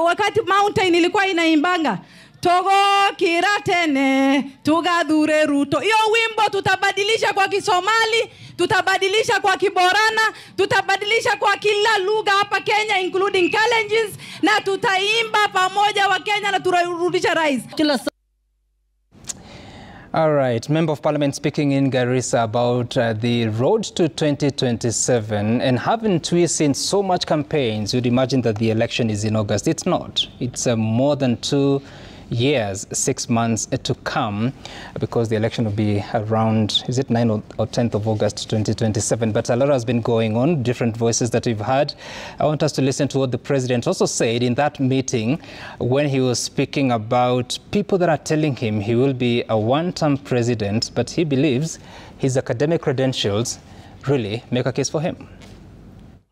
Wakati Mountain ilikuwa inaimbanga Togo kiratene tugadhure Ruto. Hiyo wimbo tutabadilisha kwa Kisomali, tutabadilisha kwa Kiborana, tutabadilisha kwa kila lugha hapa Kenya including challenges, na tutaimba pamoja wa Kenya na turudisha rais. All right, Member of Parliament speaking in Garissa about the road to 2027, and haven't we seen so much campaigns? You'd imagine that the election is in August. It's not. It's more than 2 years, 6 months to come, because the election will be around, is it 9th or 10th of August 2027? But a lot has been going on, different voices that we've heard. I want us to listen to what the president also said in that meeting when he was speaking about people that are telling him he will be a one-term president, but he believes his academic credentials really make a case for him.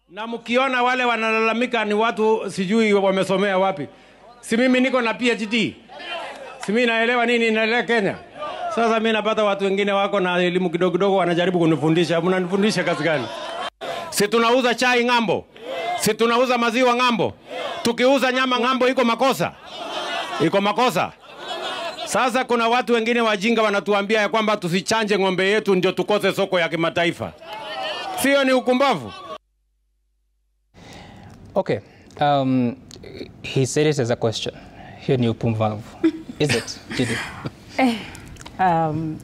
Na mkiona wale wanalalamika ni watu sijui wamesomea wapi. Si mimi niko na PhD. Si mimi naelewa nini inaendelea Kenya. Sasa mimi napata watu wengine wako na elimu kidogo kidogo wanajaribu kunifundisha. Mnanifundisha kazi gani? Si tunauza chai ngambo. Si tunauza maziwa ngambo. Tukiuza nyama ngambo iko makosa. Iko makosa. Sasa kuna watu wengine wajinga wanatuambia ya kwamba tusichanje ng'ombe yetu ndio tukose soko ya kimataifa. Sio ni ukumbavu? Okay. He said it as a question. Here new Pumvav. Is it?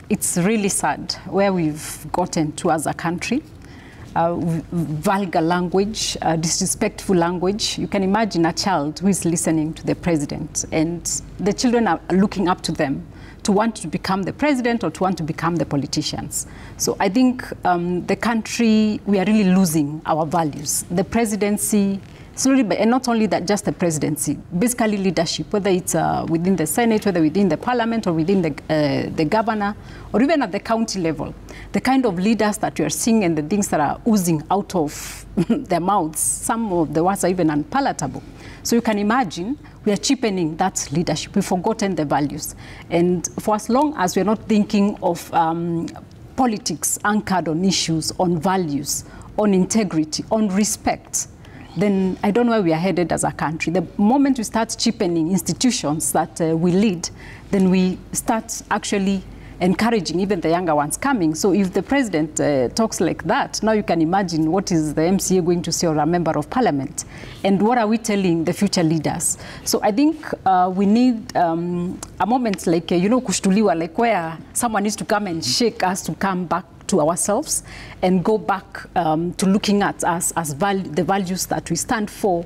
It's really sad where we've gotten to as a country. Vulgar language, disrespectful language. You can imagine a child who is listening to the president and the children are looking up to them to want to become the president or to want to become the politicians. So I think the country, we are really losing our values. The presidency, slowly, and not only that, just the presidency, basically leadership, whether it's within the Senate, whether within the parliament or within the governor, or even at the county level. The kind of leaders that we are seeing and the things that are oozing out of their mouths, some of the words are even unpalatable. So you can imagine we are cheapening that leadership. We've forgotten the values. And for as long as we're not thinking of politics anchored on issues, on values, on integrity, on respect, then I don't know where we are headed as a country. The moment we start cheapening institutions that we lead, then we start actually encouraging even the younger ones coming. So if the president talks like that, now you can imagine what is the MCA going to say or a member of parliament, and what are we telling the future leaders? So I think we need a moment like, kushtuliwa, like where someone needs to come and shake us to come back to ourselves and go back to looking at us as the values that we stand for,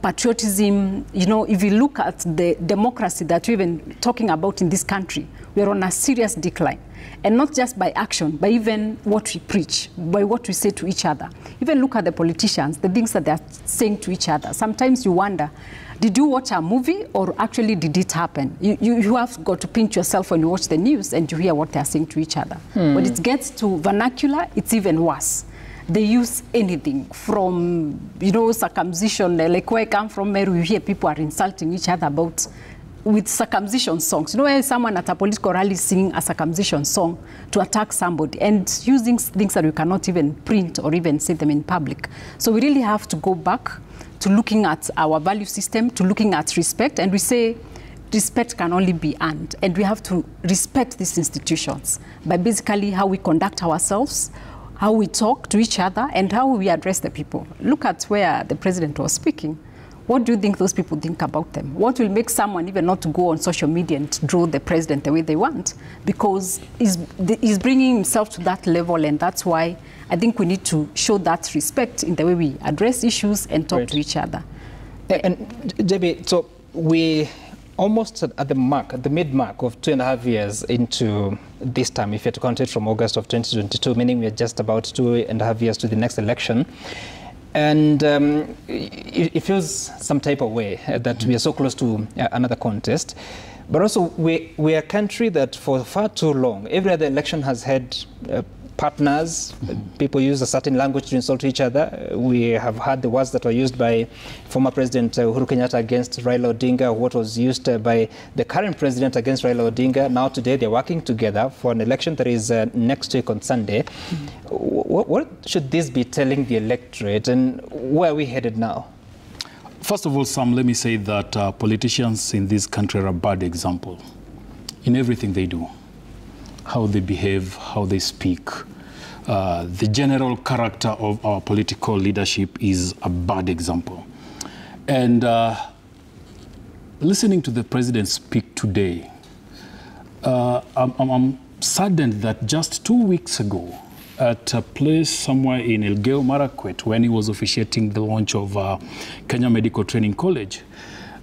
patriotism. If you look at the democracy that we've been talking about in this country, we are on a serious decline. And not just by action, but even what we preach, by what we say to each other. Even look at the politicians, the things that they're saying to each other. Sometimes you wonder, did you watch a movie or actually did it happen? You have got to pinch yourself when you watch the news and you hear what they're saying to each other. When it gets to vernacular, it's even worse. They use anything from, circumcision, like where I come from, Meru, you hear people are insulting each other about with circumcision songs. Where someone at a political rally singing a circumcision song to attack somebody and using things that you cannot even print or even say them in public. So we really have to go back to looking at our value system, to looking at respect. And we say respect can only be earned. And we have to respect these institutions by basically how we conduct ourselves, how we talk to each other, and how we address the people. Look at where the president was speaking. What do you think those people think about them? What will make someone even not to go on social media and draw the president the way they want? Because he's bringing himself to that level, and that's why I think we need to show that respect in the way we address issues and talk to each other. And JB, so we almost at the mid-mark of 2.5 years into this time, if you had to count it from August of 2022, meaning we're just about 2.5 years to the next election. And it feels some type of way that we are so close to another contest. But also, we are a country that for far too long, every other election has had partners. People use a certain language to insult each other. We have heard the words that were used by former President Uhuru Kenyatta against Raila Odinga, what was used by the current president against Raila Odinga. Now today they're working together for an election that is next week on Sunday. What should this be telling the electorate, and where are we headed now? First of all, Sam, let me say that politicians in this country are a bad example in everything they do. How they behave, how they speak. The general character of our political leadership is a bad example. And listening to the president speak today, I'm saddened that just 2 weeks ago, at a place somewhere in Elgeyo Marakwet, when he was officiating the launch of Kenya Medical Training College,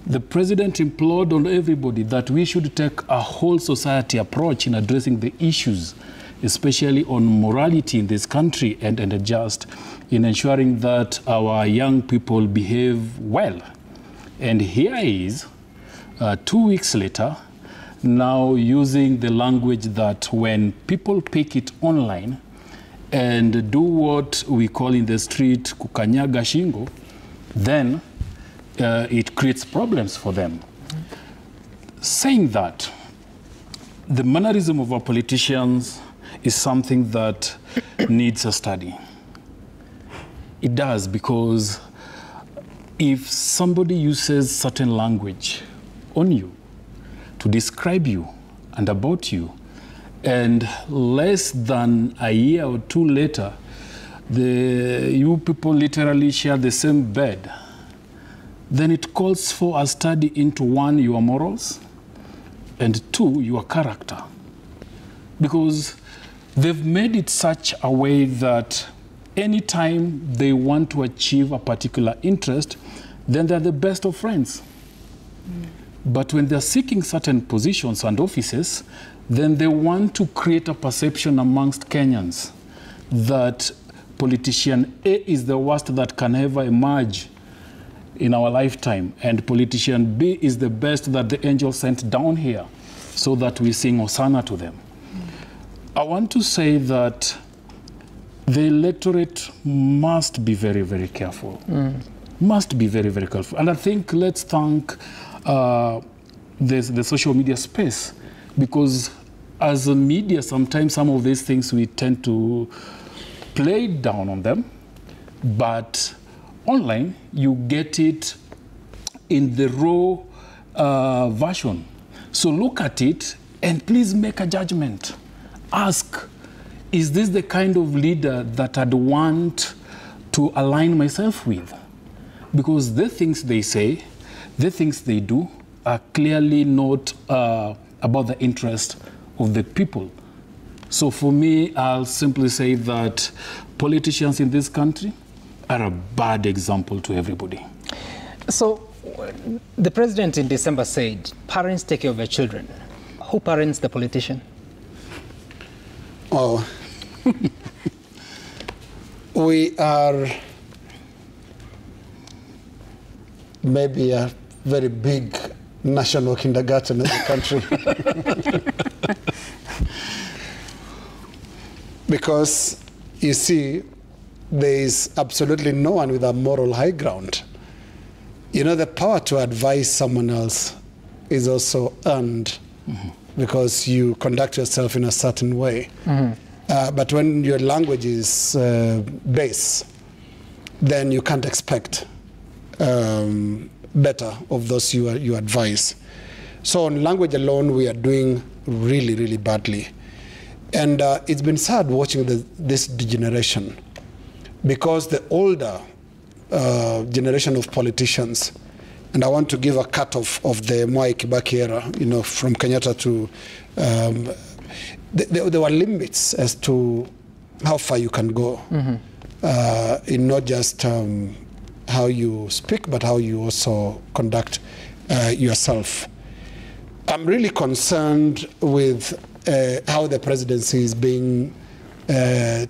the president implored on everybody that we should take a whole society approach in addressing the issues, especially on morality in this country, and just in ensuring that our young people behave well. And here he is, 2 weeks later, now using the language that when people pick it online and do what we call in the street kukanyaga shingo, then it creates problems for them. Saying that, the mannerism of our politicians is something that needs a study. It does, because if somebody uses certain language on you to describe you and about you, and less than a year or two later, you people literally share the same bed, then it calls for a study into, one, your morals, and two, your character. Because they've made it such a way that anytime they want to achieve a particular interest, then they're the best of friends. But when they're seeking certain positions and offices, then they want to create a perception amongst Kenyans that politician A is the worst that can ever emerge in our lifetime, and politician B is the best that the angel sent down here, so that we sing Hosanna to them. I want to say that the electorate must be very, very careful. Must be very, very careful. And I think let's thank the social media space, because as a media, sometimes some of these things we tend to play down on them, but online you get it in the raw version. So look at it and please make a judgment. Ask, is this the kind of leader that I'd want to align myself with? Because the things they say, the things they do are clearly not about the interest of the people. So for me, I'll simply say that politicians in this country are a bad example to everybody. So the president in December said, parents take care of their children. Who parents the politician? Oh, we are maybe a very big national kindergarten in the country. Because, you see, there is absolutely no one with a moral high ground. You know, the power to advise someone else is also earned because you conduct yourself in a certain way. But when your language is base, then you can't expect better of those you advise. So on language alone, we are doing really, really badly. And it's been sad watching this degeneration, because the older generation of politicians, and I want to give a cut of the Mwai Kibaki era, you know, from Kenyatta to, there were limits as to how far you can go in not just how you speak, but how you also conduct yourself. I'm really concerned with how the presidency is being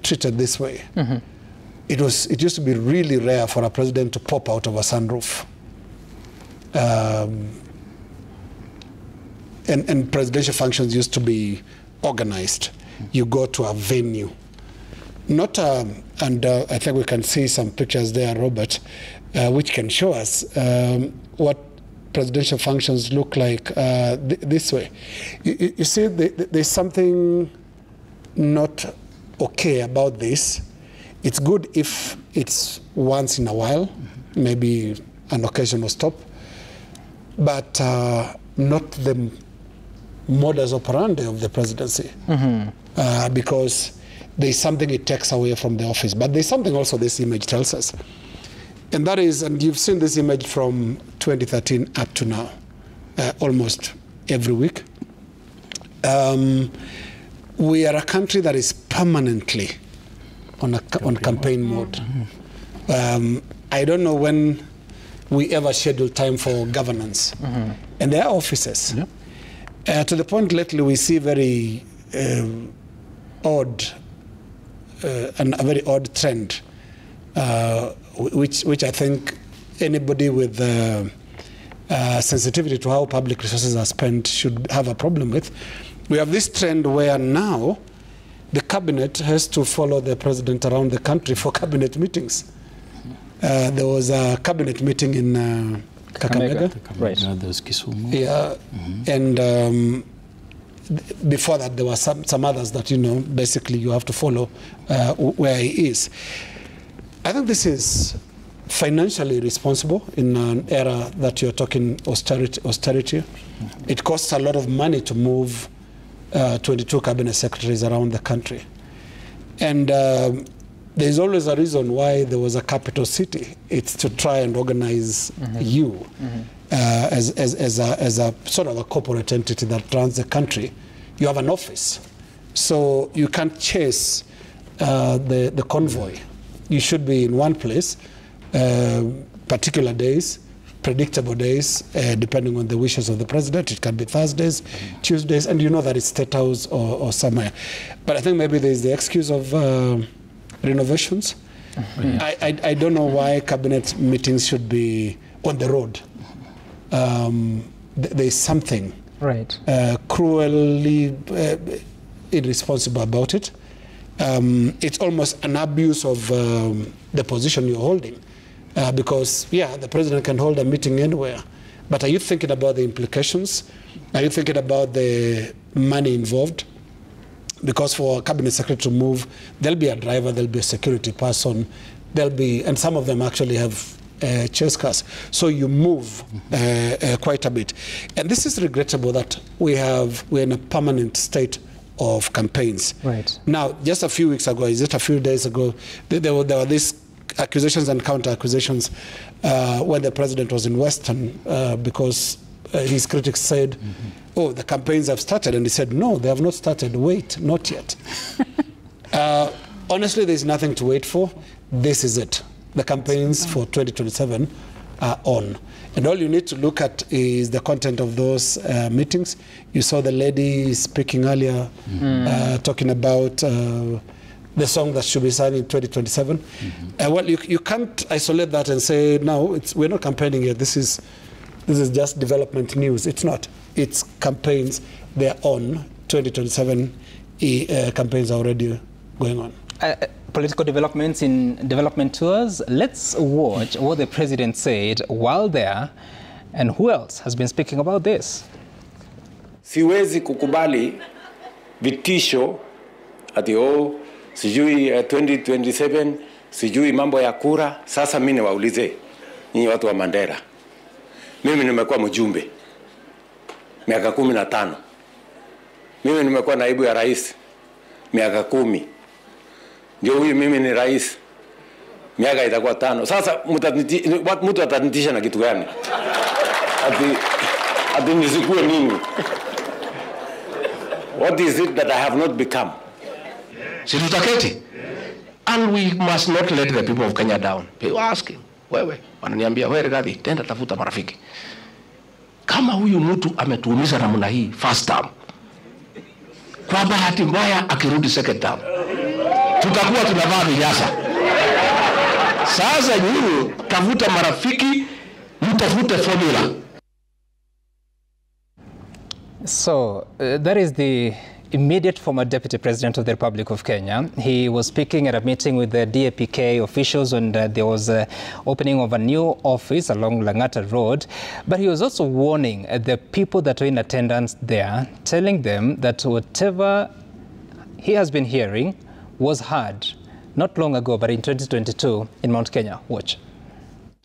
treated this way. It used to be really rare for a president to pop out of a sunroof. And presidential functions used to be organized. You go to a venue. Not, and I think we can see some pictures there, Robert, which can show us what presidential functions look like this way. You see, there's something not okay about this. It's good if it's once in a while, maybe an occasional stop, but not the modus operandi of the presidency, because there's something it takes away from the office. But there's something also this image tells us. And that is, and you've seen this image from 2013 up to now, almost every week. We are a country that is permanently on campaign mode. I don't know when we ever schedule time for governance. And there are offices. To the point lately we see very odd, and a very odd trend, which I think anybody with sensitivity to how public resources are spent should have a problem with. We have this trend where now the cabinet has to follow the president around the country for cabinet meetings. There was a cabinet meeting in Kakamega. Right. Yeah, and before that there were some others that, you know, basically you have to follow where he is. I think this is financially responsible in an era that you're talking austerity. It costs a lot of money to move 22 cabinet secretaries around the country. And there's always a reason why there was a capital city. It's to try and organize you as a sort of a corporate entity that runs the country. You have an office. So you can't chase the convoy. You should be in one place, particular days, predictable days, depending on the wishes of the president. It can be Thursdays, Tuesdays, and you know that it's State House or somewhere. But I think maybe there's the excuse of renovations. I don't know why cabinet meetings should be on the road. There's something cruelly irresponsible about it. It's almost an abuse of the position you're holding. Because, yeah, the president can hold a meeting anywhere. But are you thinking about the implications? Are you thinking about the money involved? Because for a cabinet secretary to move, there'll be a driver, there'll be a security person, there'll be, and some of them actually have chase cars. So you move quite a bit. And this is regrettable that we're in a permanent state of campaigns. Right. Now, just a few weeks ago, is it a few days ago, there were these accusations and counter-accusations when the president was in Western, because his critics said, oh, the campaigns have started. And he said, no, they have not started. Wait, not yet. Honestly, there's nothing to wait for. This is it. The campaigns for 2027 are on. And all you need to look at is the content of those meetings. You saw the lady speaking earlier, talking about the song that should be sung in 2027. Well, you can't isolate that and say, no, we're not campaigning yet. This is just development news. It's not. It's campaigns. They're on. 2027 campaigns are already going on. Political developments in development tours. Let's watch what the president said while there, and who else has been speaking about this. Siwezi kukubali vitisho ati sijui 2027 sijui mambo ya kura. Sasa mimi niwaulize nyinyi watu wa Mandera, mimi nimekuwa mjumbe miaka 15, mimi nimekuwa naibu ya rais miaka 10, ndio huyu mimi ni rais miaka itakuwa 5. Sasa mtu atanitisha na kitu gani? ati nisikue mimi? What is it that I have not become? Si tutaketi? And we must not let the people of Kenya down. People are asking, wewe, wananiambia, wewe Rigathi, tenda tafuta marafiki. Kama huyu mtu ametuumiza namna hii first term, kwa bahati mbaya akirudi second term, tutakuwa tunavaa vinyasa. Sasa nyinyi tafuta marafiki, mtafute formula. So that is the immediate former Deputy President of the Republic of Kenya. He was speaking at a meeting with the DAPK officials when there was an opening of a new office along Langata Road. But he was also warning the people that were in attendance there, telling them that whatever he has been hearing was heard not long ago, but in 2022 in Mount Kenya. Watch.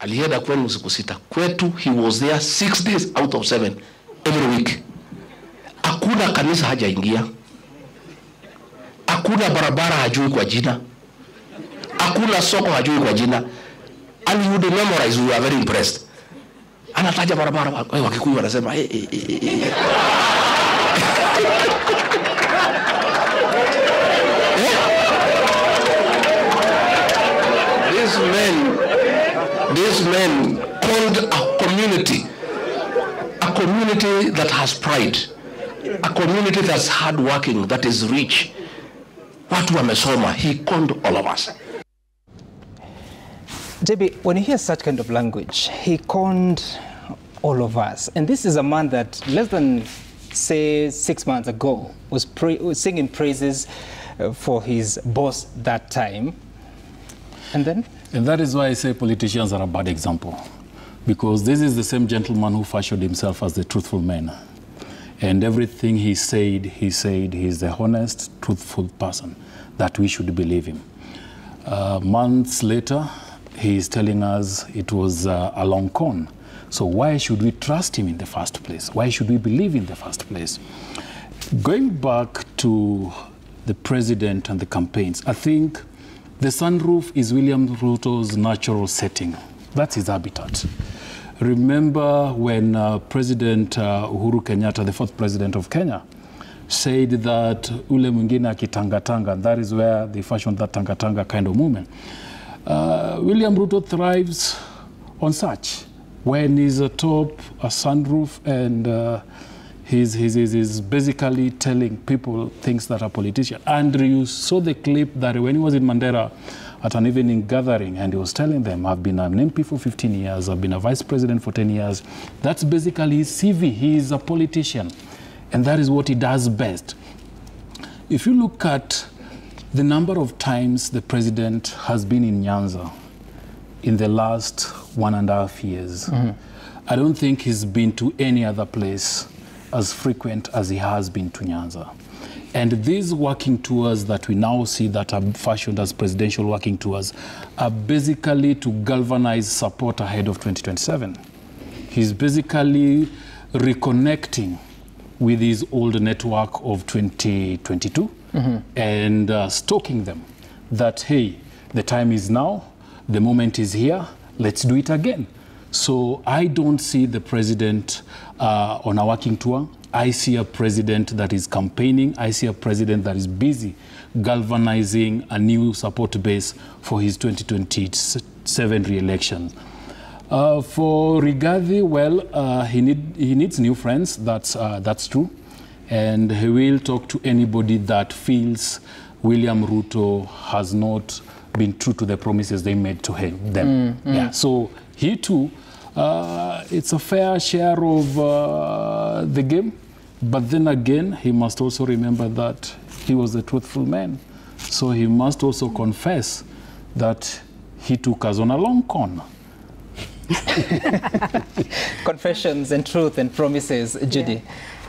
alienda kwenu siku 6. Kwetu he was there 6 days out of 7 every week. Hakuna kanisa hajaingia, hakuna barabara hajui kwa jina, hakuna soko hajui kwa jina. And you would memorize, we are very impressed. Anataja barabara, Wakikuyu wanasema These men called a community that has pride, a community that's hardworking, that is rich. Watu wamesoma. He called all of us. JB, when you hear such kind of language, he conned all of us. And this is a man that less than, say, 6 months ago was singing praises for his boss that time. And then? And that is why I say politicians are a bad example. Because this is the same gentleman who fashioned himself as the truthful man. And everything he said he's the honest, truthful person that we should believe him. Months later, he is telling us it was a long con. So why should we trust him in the first place? Why should we believe in the first place? Going back to the president and the campaigns, I think the sunroof is William Ruto's natural setting. That's his habitat. Remember when President Uhuru Kenyatta, the 4th president of Kenya, said that ule mwingine akitanga-tanga, that is where they fashioned that tanga-tanga kind of movement. William Ruto thrives on such. When he's atop a sunroof and he's basically telling people things that are politicians. And you saw the clip that when he was in Mandera at an evening gathering and he was telling them, I've been an MP for 15 years, I've been a vice president for 10 years. That's basically his CV. He is a politician. And that is what he does best. If you look at the number of times the president has been in Nyanza in the last 1.5 years, I don't think he's been to any other place as frequent as he has been to Nyanza. And these working tours that we now see that are fashioned as presidential working tours are basically to galvanize support ahead of 2027. He's basically reconnecting with his old network of 2022 and stoking them that, hey, the time is now, the moment is here, let's do it again. So I don't see the president on a working tour. I see a president that is campaigning. I see a president that is busy galvanizing a new support base for his 2027 re-election. For Rigathi, well, he needs new friends. That's true. And he will talk to anybody that feels William Ruto has not been true to the promises they made to them. Yeah. So he too, it's a fair share of the game. But then again, he must also remember that he was a truthful man. So he must also confess that he took us on a long con. Confessions and truth and promises, Judy.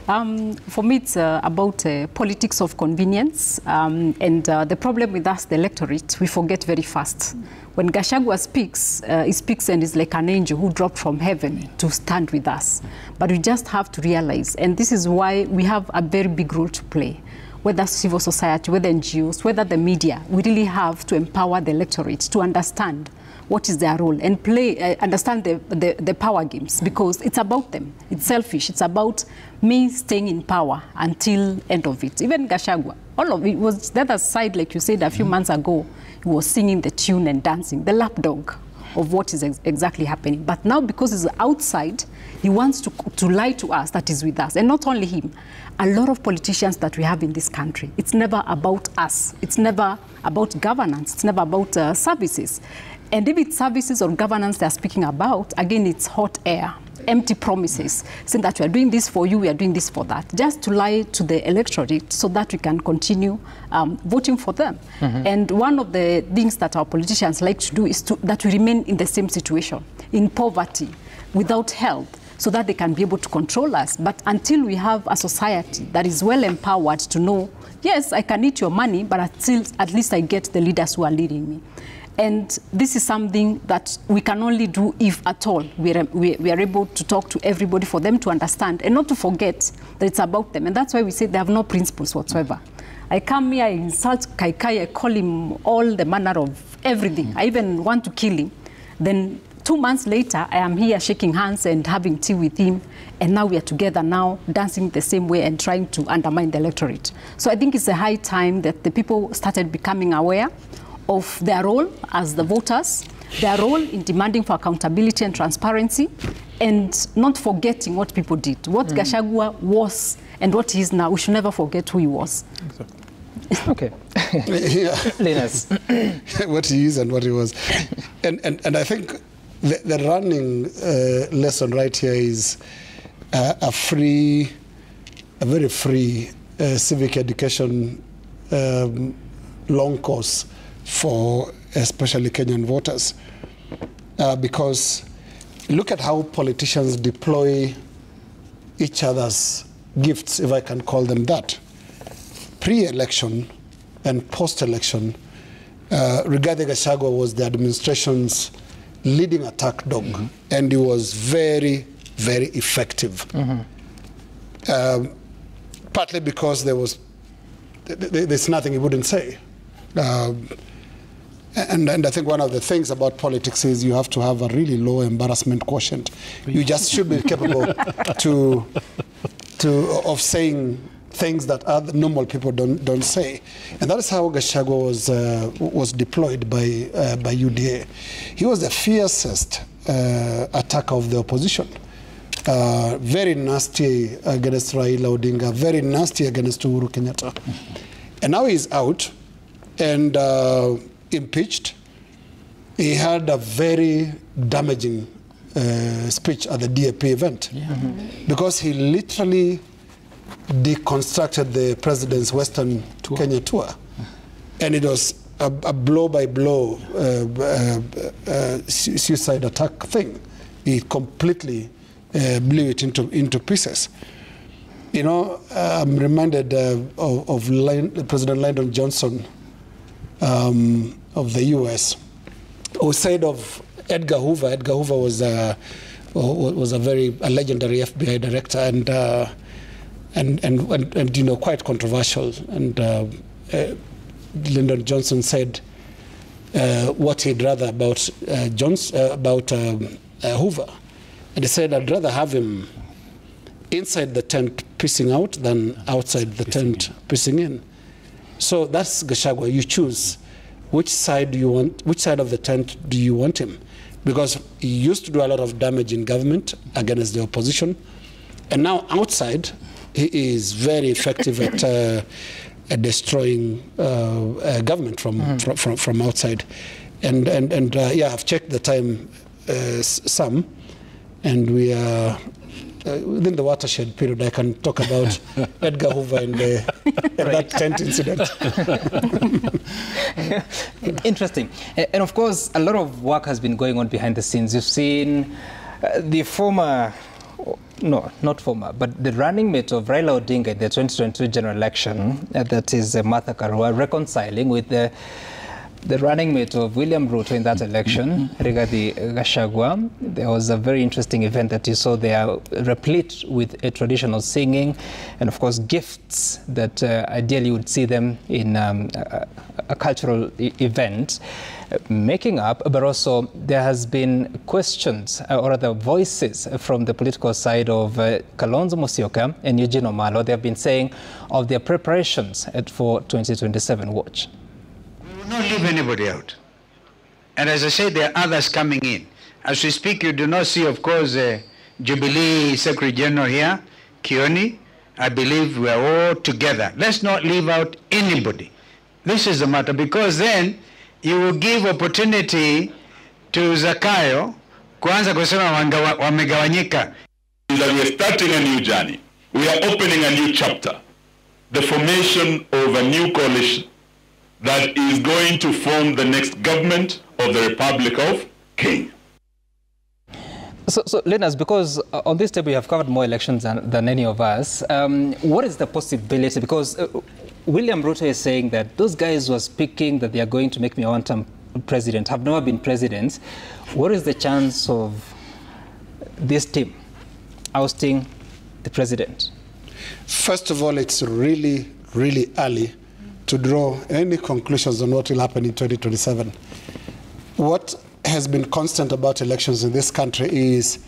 For me, it's about politics of convenience. And the problem with us, the electorate, we forget very fast. When Gachagua speaks, he speaks and is like an angel who dropped from heaven to stand with us. But we just have to realize, and this is why we have a very big role to play, whether civil society, whether NGOs, whether the media, we really have to empower the electorate to understand what is their role and play, understand the power games, because it's about them. It's selfish. It's about me staying in power until end of it. Even Gachagua, all of it was the other side, like you said a few months ago, he was singing the tune and dancing, the lapdog of what is exactly happening. But now, because he's outside, he wants to lie to us that he's with us. And not only him, a lot of politicians that we have in this country, it's never about us. It's never about governance. It's never about services. And if it's services or governance they're speaking about, again, it's hot air, empty promises, saying that we are doing this for you, we are doing this for that, just to lie to the electorate so that we can continue voting for them. And one of the things that our politicians like to do is that we remain in the same situation, in poverty, without health, so that they can be able to control us. But until we have a society that is well empowered to know, yes, I can eat your money, but at least I get the leaders who are leading me. And this is something that we can only do if at all we are able to talk to everybody for them to understand and not to forget that it's about them. And that's why we say they have no principles whatsoever. I come here, I insult Kaikai, I call him all the manner of everything. I even want to kill him. Then 2 months later, I am here shaking hands and having tea with him. And now we are together now, dancing the same way and trying to undermine the electorate. So I think it's a high time that the people started becoming aware of their role as the voters, their role in demanding for accountability and transparency, and not forgetting what people did. What Gachagua was and what he is now, we should never forget who he was. Okay. Linus. What he is and what he was. And I think the running lesson right here is a very free civic education long course for especially Kenyan voters. Because look at how politicians deploy each other's gifts, if I can call them that. Pre-election and post-election, Rigathi Gachagua was the administration's leading attack dog, and he was very, very effective. Partly because there's nothing he wouldn't say. And I think one of the things about politics is you have to have a really low embarrassment quotient. You just should be capable of saying things that other normal people don't say, and that is how Gachagua was deployed by UDA. He was the fiercest attacker of the opposition, very nasty against Raila Odinga, very nasty against Uhuru Kenyatta, and now he's out and impeached. He had a very damaging speech at the DAP event because he literally deconstructed the president's Western Kenya tour. And it was a blow-by-blow suicide attack thing. He completely blew it into pieces. You know, I'm reminded of President Lyndon Johnson of the U.S., who said of Edgar Hoover. Edgar Hoover was a legendary FBI director and you know, quite controversial. And Lyndon Johnson said what he'd rather about Hoover, and he said, "I'd rather have him inside the tent pissing out than outside the tent pissing in." So that's Gachagua. You choose which side you want. Which side of the tent do you want him? Because he used to do a lot of damage in government against the opposition, and now outside, he is very effective at destroying government from outside. And yeah, I've checked the time some, and we are within the watershed period. I can talk about Edgar Hoover and that tent incident. Interesting. And of course, a lot of work has been going on behind the scenes. You've seen the former, no, not former, but the running mate of Raila Odinga in the 2022 general election, that is Martha Karua, reconciling with the running mate of William Ruto in that election, Rigathi Gachagua. There was a very interesting event that you saw there, replete with a traditional singing and, of course, gifts that ideally you would see them in a cultural event, making up, but also there has been questions or other voices from the political side of Kalonzo Musyoka and Eugene Omalo. They have been saying of their preparations for 2027. Watch. We will not leave anybody out. And as I said, there are others coming in. As we speak, you do not see, of course, Jubilee Secretary General here, Kioni. I believe we are all together. Let's not leave out anybody. This is the matter, because then you will give opportunity to Zakayo kuanza kusema wamegawanyika. That we are starting a new journey. We are opening a new chapter. The formation of a new coalition that is going to form the next government of the Republic of Kenya. So Linus, because on this table you have covered more elections than any of us, what is the possibility? Because William Ruto is saying that those guys were speaking that they are going to make me a one-term president, have never been presidents. What is the chance of this team ousting the president? First of all, it's really, really early to draw any conclusions on what will happen in 2027. What has been constant about elections in this country is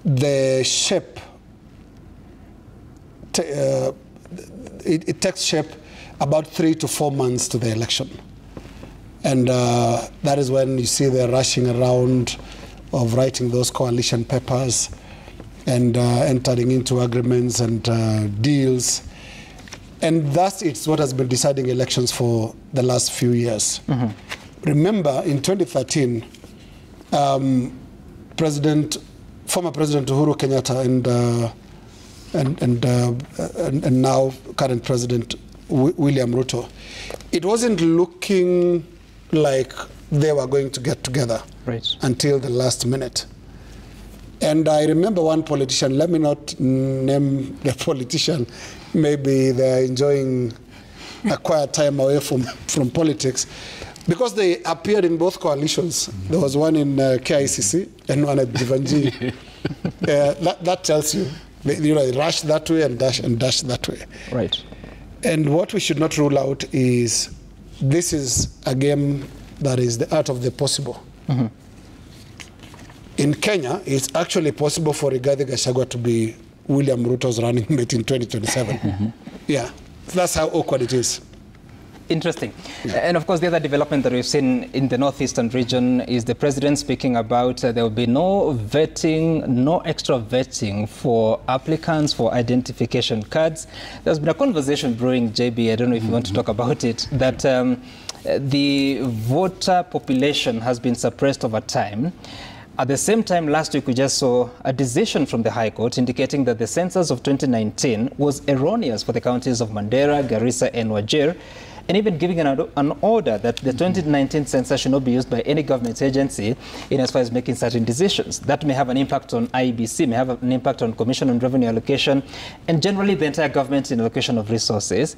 the shape. It takes shape about 3 to 4 months to the election. And that is when you see the rushing around of writing those coalition papers and entering into agreements and deals. And that's what has been deciding elections for the last few years. Mm-hmm. Remember, in 2013, former President Uhuru Kenyatta and now current President William Ruto, it wasn't looking like they were going to get together until the last minute. And I remember one politician, let me not name the politician, maybe they're enjoying a quiet time away from politics, because they appeared in both coalitions. There was one in KICC and one at Jivanji. That tells you, they rush that way and dash that way. Right. And what we should not rule out is this is a game that is the art of the possible. Mm-hmm. In Kenya, it's actually possible for Rigathi Gachagua to be William Ruto's running mate in 2027. Mm-hmm. Yeah, that's how awkward it is. Interesting. Yeah. And of course, the other development that we've seen in the northeastern region is the president speaking about there will be no vetting, no extra vetting for applicants for identification cards. There's been a conversation brewing, JB, I don't know if you want to talk about it, that the voter population has been suppressed over time. At the same time, last week we just saw a decision from the High Court indicating that the census of 2019 was erroneous for the counties of Mandera, Garissa and Wajir, and even giving an order that the 2019 census should not be used by any government agency in as far as making certain decisions. That may have an impact on IEBC, may have an impact on Commission on Revenue Allocation, and generally the entire government in allocation of resources.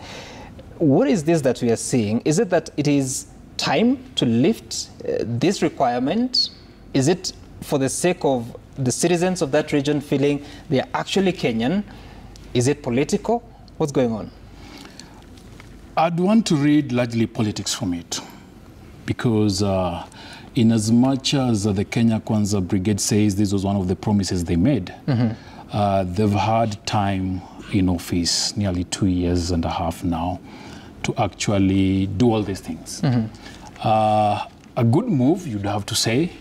What is this that we are seeing? Is it that it is time to lift this requirement? Is it for the sake of the citizens of that region feeling they are actually Kenyan? Is it political? What's going on? I'd want to read largely politics from it, because in as much as the Kenya Kwanza Brigade says this was one of the promises they made, they've had time in office, nearly 2.5 years now, to actually do all these things. A good move, you'd have to say,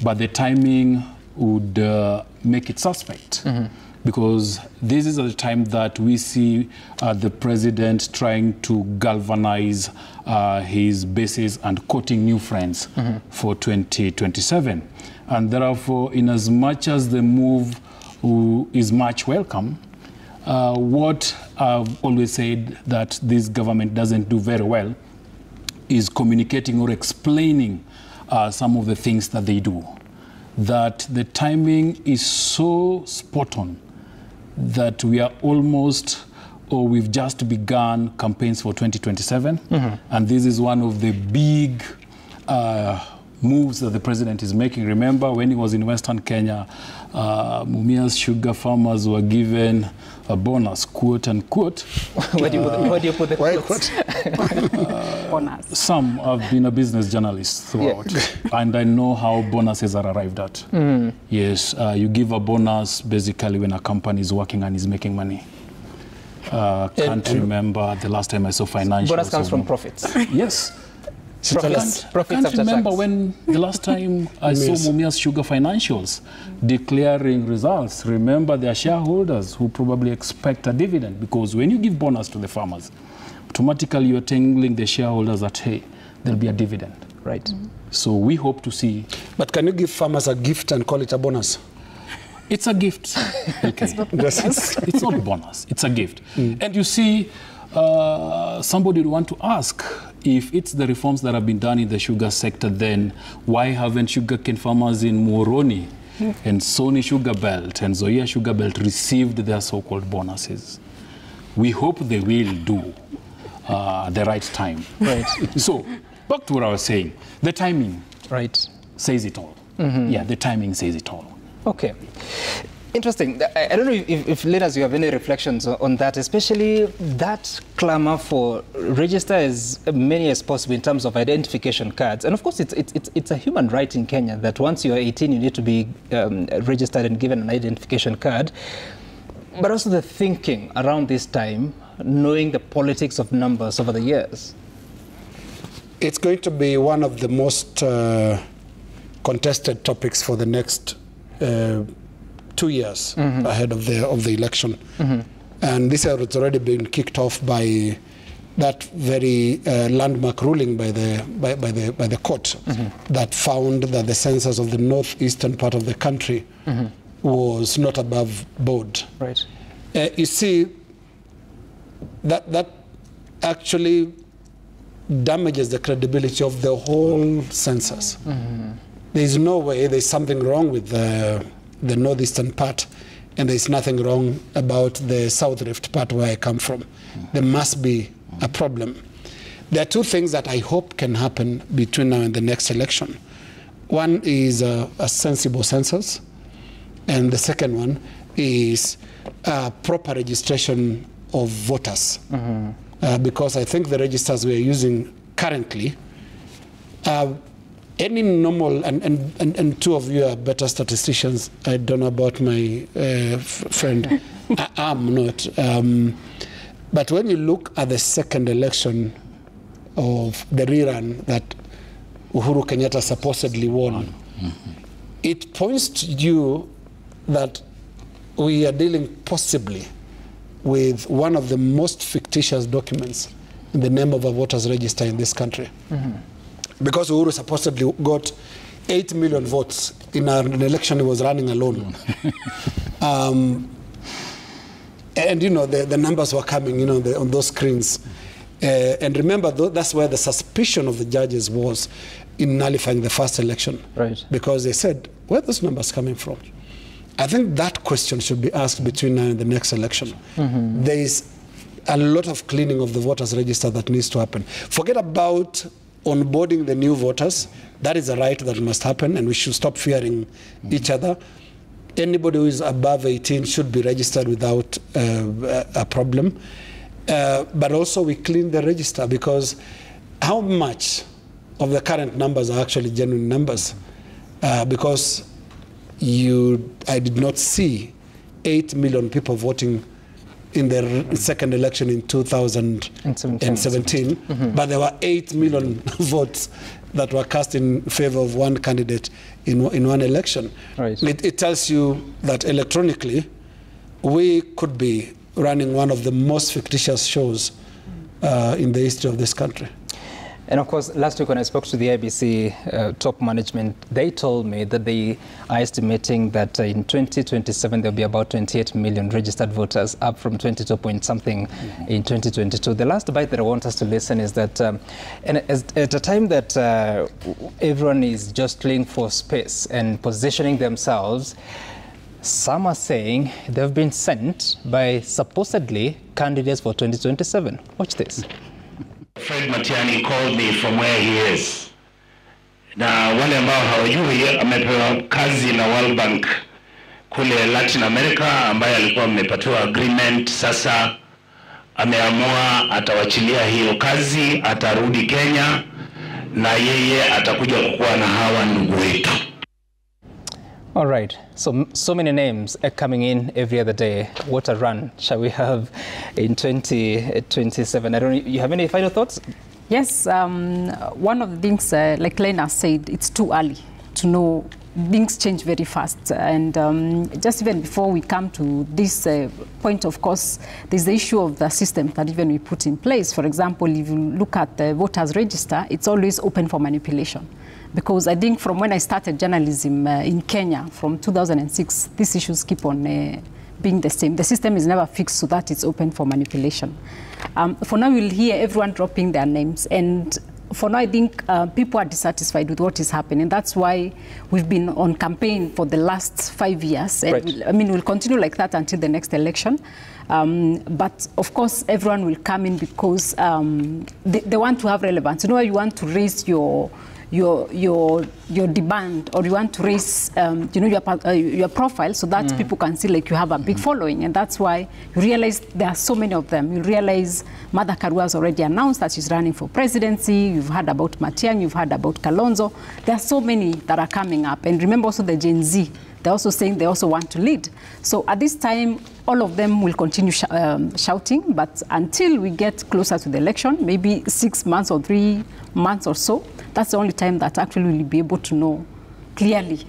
but the timing would make it suspect. Because this is the time that we see the president trying to galvanize his bases and courting new friends for 2027. And therefore, in as much as the move is much welcome, what I've always said that this government doesn't do very well is communicating or explaining some of the things that they do. That the timing is so spot on that we are almost, or we've just begun campaigns for 2027. And this is one of the big moves that the president is making. Remember when he was in Western Kenya, Mumia's sugar farmers were given a bonus, quote unquote. Where do you put the quote? Bonus. Some have been a business journalist throughout, and I know how bonuses are arrived at. Yes, you give a bonus basically when a company is working and is making money. Can't remember the last time I saw financials. Bonus comes from profits. Yes. Profits I can't remember tax. when the last time I saw Mumia's Sugar financials declaring results. Remember, their shareholders who probably expect a dividend, because when you give bonus to the farmers, automatically you're telling the shareholders that, hey, there'll be a dividend. Right. So we hope to see. But can you give farmers a gift and call it a bonus? It's a gift. Okay. It's not a bonus. It's a gift. And you see, somebody would want to ask, if it's the reforms that have been done in the sugar sector, then why haven't sugarcane farmers in Muhoroni and Sony Sugar Belt and Zoya Sugar Belt received their so-called bonuses? We hope they will do the right time. Right. So Back to what I was saying, the timing says it all. Yeah, the timing says it all. Okay. Interesting. I don't know if leaders, you have any reflections on that, especially that clamor for register as many as possible in terms of identification cards. And of course, it's a human right in Kenya that once you are 18, you need to be registered and given an identification card. But also the thinking around this time, knowing the politics of numbers over the years. It's going to be one of the most contested topics for the next 2 years ahead of the election. And this has already been kicked off by that very landmark ruling by the court that found that the census of the northeastern part of the country was not above board. Right. You see, that actually damages the credibility of the whole census. There's no way there's something wrong with the northeastern part, and there's nothing wrong about the South Rift part where I come from. There must be a problem. There are two things that I hope can happen between now and the next election. One is a sensible census, and the second one is proper registration of voters. Because I think the registers we are using currently, any normal, and two of you are better statisticians. I don't know about my friend. I'm not. But when you look at the second election of the rerun that Uhuru Kenyatta supposedly won, it points to you that we are dealing possibly with one of the most fictitious documents in the name of a voters register in this country. Because Uhuru supposedly got 8 million votes in an election he was running alone. And you know, the numbers were coming, you know, on those screens. And remember, that's where the suspicion of the judges was in nullifying the first election. Right. Because they said, where are those numbers coming from? I think that question should be asked between now and the next election. There is a lot of cleaning of the voters register that needs to happen. Forget about onboarding the new voters. That is a right that must happen, and we should stop fearing each other. Anybody who is above 18 should be registered without a problem. But also we clean the register, because how much of the current numbers are actually genuine numbers? Because I did not see 8 million people voting in the second election in 2017, but there were 8 million votes that were cast in favor of one candidate in one election. Right. It tells you that electronically, we could be running one of the most fictitious shows in the history of this country. And of course, last week when I spoke to the IBC top management, they told me that they are estimating that in 2027 there'll be about 28 million registered voters, up from 22 point something in 2022. The last bite that I want us to listen is that at a time that everyone is jostling for space and positioning themselves, some are saying they've been sent by supposedly candidates for 2027. Watch this. Fred Matiani called me from where he is. Na wale ambao hawajui, amepewa kazi na World Bank kule Latin America, ambaye alikuwa amepatiwa agreement. Sasa ameamua atawachilia hiyo kazi, atarudi Kenya na yeye atakuja kukuwa na hawa ndugu wetu. All right, so many names are coming in every other day. What a run shall we have in 2027? I don't know, you have any final thoughts? Yes, one of the things, like Lena said, it's too early to know. Things change very fast. And just even before we come to this point, of course, there's the issue of the system that even we put in place. For example, if you look at the voters register, it's always open for manipulation. Because I think from when I started journalism in Kenya, from 2006, these issues keep on being the same. The system is never fixed so that it's open for manipulation. For now, we'll hear everyone dropping their names. And for now, I think people are dissatisfied with what is happening. That's why we've been on campaign for the last 5 years. And we'll continue like that until the next election. But of course, everyone will come in because they want to have relevance. You know, you want to raise your demand, or you want to raise your profile, so that people can see like you have a big following. And that's why you realize there are so many of them. You realize Martha Karua has already announced that she's running for presidency. You've heard about Matiang'i, you've heard about Kalonzo. There are so many that are coming up. And remember also the Gen Z. They're also saying they also want to lead. So at this time, all of them will continue shouting, but until we get closer to the election, maybe 6 months or 3 months or so, that's the only time that actually we'll be able to know clearly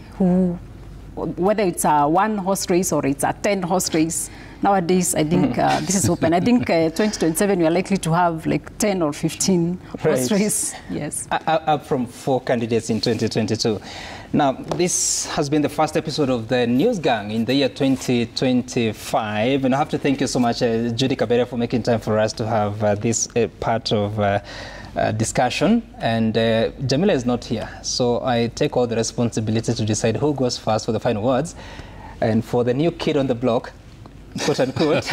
whether it's a 1-horse race or it's a 10-horse race. Nowadays, I think this is open. I think 2027, we are likely to have like 10 or 15 horse race. Yes. Up from 4 candidates in 2022. Now, this has been the first episode of the News Gang in the year 2025. And I have to thank you so much, Judy Kabere, for making time for us to have this part of discussion. And Jamila is not here, so I take all the responsibility to decide who goes first for the final words. And for the new kid on the block, quote unquote,